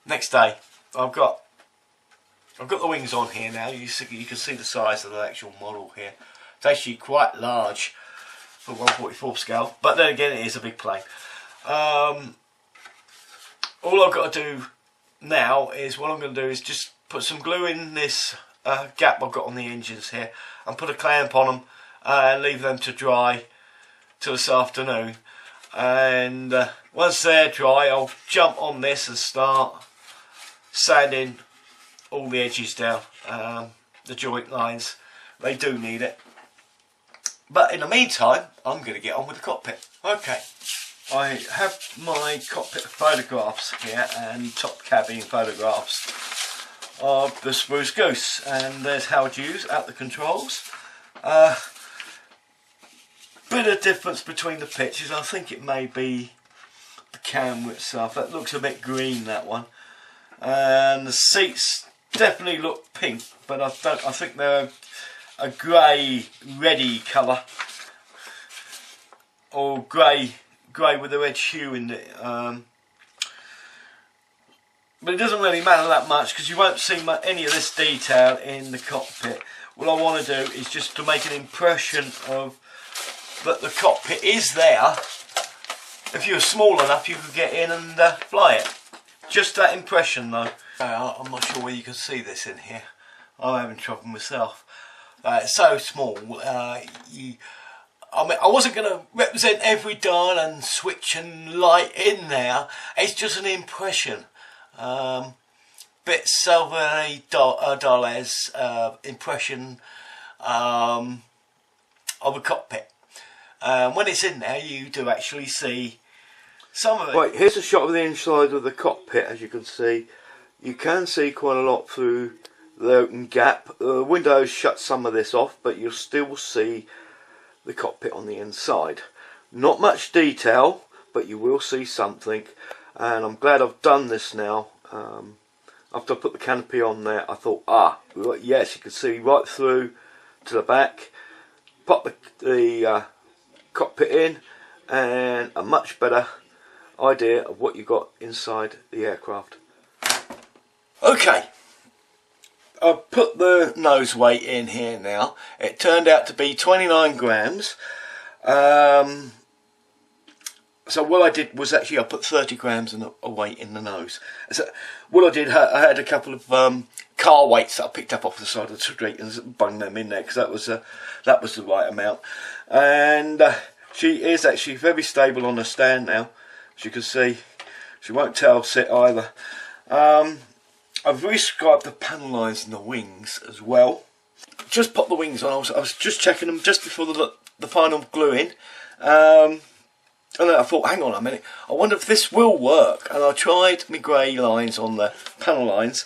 next day, I've got the wings on here now. You can see the size of the actual model here. It's actually quite large for 1/44 scale, but then again, it is a big plane. All I've got to do now is what I'm going to do is just put some glue in this gap I've got on the engines here, and put a clamp on them and leave them to dry till this afternoon. And once they're dry, I'll jump on this and start sanding all the edges down, the joint lines. They do need it. But in the meantime, I'm going to get on with the cockpit. Okay, I have my cockpit photographs here and top cabin photographs of the Spruce Goose, and there's Howard Hughes at the controls. Bit of difference between the pictures. I think it may be the camera itself. That looks a bit green, that one, and the seats definitely look pink, but I think they're a grey reddy colour, or grey with a red hue in it. But it doesn't really matter that much because you won't see any of this detail in the cockpit. What I want to do is just to make an impression of that the cockpit is there. If you're small enough, you could get in and fly it. Just that impression, though. I'm not sure whether you can see this in here. I'm having trouble myself. It's so small. I mean, I wasn't going to represent every dial and switch and light in there. It's just an impression. Bit Salve Dales impression of a cockpit. When it's in there, you do actually see some of it. Right, here's a shot of the inside of the cockpit. As you can see, you can see quite a lot through the open gap. The windows shut some of this off, but you'll still see the cockpit on the inside. Not much detail, but you will see something, and I'm glad I've done this now. After I put the canopy on there, I thought, yes, you can see right through to the back. Pop the cockpit in, and a much better idea of what you got inside the aircraft. Okay, I've put the nose weight in here now. It turned out to be 29 grams. So what I did was actually I put 30 grams of weight in the nose. So what I did, I had a couple of car weights that I picked up off the side of the street and bunged them in there because that was the right amount. And she is actually very stable on the stand now. As you can see, she won't tail sit either. I've rescribed the panel lines and the wings as well. Just put the wings on. I was just checking them just before the final gluing. And then I thought, hang on a minute, I wonder if this will work. And I tried my grey lines on the panel lines,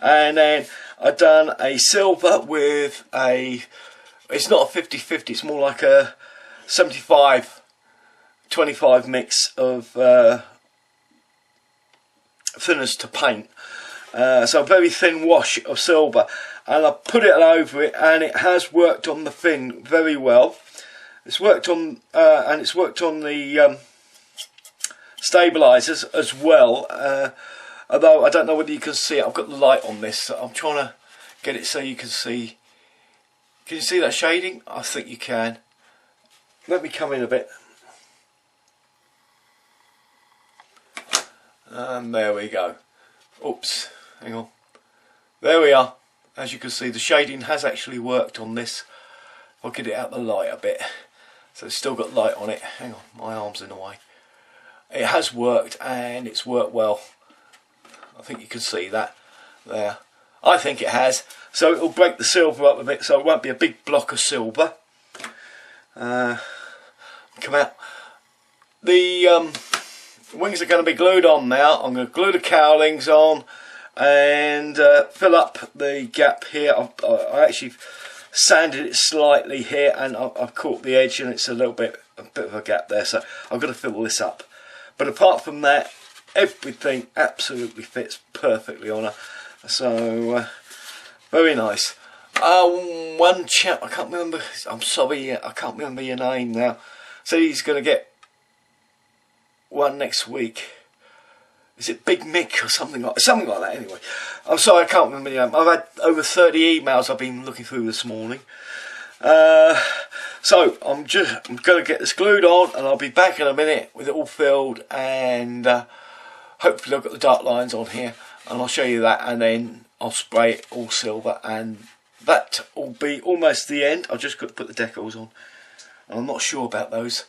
and then I done a silver with it's not a 50-50, it's more like a 75-25 mix of thinners to paint. So a very thin wash of silver, and I put it over it, and it has worked on the fin very well. It's worked on and it's worked on the stabilizers as well. Although I don't know whether you can see it. I've got the light on this, so I'm trying to get it so you can see. Can you see that shading? I think you can. Let me come in a bit. And there we go. Oops, hang on. There we are. As you can see, the shading has actually worked on this. I'll get it out the light a bit. So it's still got light on it. Hang on, my arm's in the way. It has worked, and it's worked well. I think you can see that there. I think it has. So it'll break the silver up a bit, so it won't be a big block of silver. Come out. The wings are going to be glued on now. I'm going to glue the cowlings on and fill up the gap here. I actually sanded it slightly here, and I've caught the edge, and it's a bit of a gap there, so I've got to fill this up. But apart from that, everything absolutely fits perfectly on her. So very nice. One chap, I can't remember, I'm sorry, I can't remember your name now, said he's going to get one next week. is it Big Mick or something like that anyway. I'm sorry, I can't remember the name. I've had over 30 emails I've been looking through this morning. So I'm going to get this glued on, and I'll be back in a minute with it all filled, and hopefully I've got the dark lines on here, and I'll show you that, and then I'll spray it all silver, and that will be almost the end. I've just got to put the decals on. I'm not sure about those.